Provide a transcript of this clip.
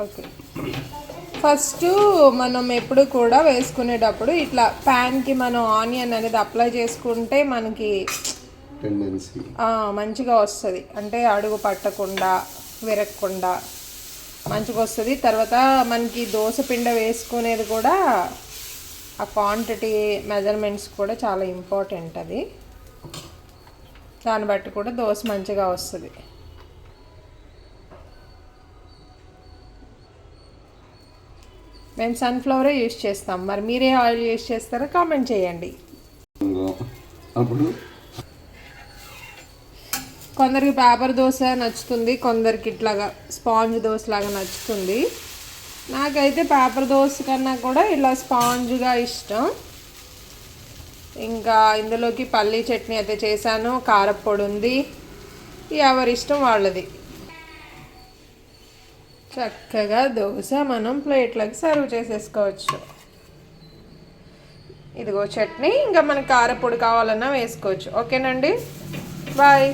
Okay, first మనం ఎప్పుడు కూడా వేసుకునేటప్పుడు ఇట్లా ప్యాన్కి మనం ఆనియన్ అనేది అప్లై చేసుకుంటే మనకి మంచిగా వస్తుంది, అంటే అడుగు పట్టకుండా విరగకుండా మంచిగా వస్తుంది. తర్వాత మనకి దోశ పిండి వేసుకునేది కూడా ఆ క్వాంటిటీ మెజర్మెంట్స్ కూడా చాలా ఇంపార్టెంట్. అది దాన్ని బట్టి కూడా దోశ మంచిగా వస్తుంది. మేము సన్ఫ్లవరే యూజ్ చేస్తాం. మరి మీరే ఆయిల్ యూజ్ చేస్తారో కామెంట్ చేయండి. కొందరికి పేపర్ దోశ నచ్చుతుంది, కొందరికి ఇట్లాగా స్పాంజ్ దోశ లాగా నచ్చుతుంది. నాకైతే పేపర్ దోశ కన్నా కూడా ఇలా స్పాంజ్గా ఇష్టం. ఇంకా ఇందులోకి పల్లీ చట్నీ అయితే చేశాను, కారప్పొడి ఉంది, ఎవరి ఇష్టం వాళ్ళది. చక్కగా దోశ మనం ప్లేట్లకి సర్వ్ చేసేసుకోవచ్చు. ఇదిగో చట్నీ, ఇంకా మనకి కారప్పొడి కావాలన్నా వేసుకోవచ్చు. ఓకేనండి, బాయ్.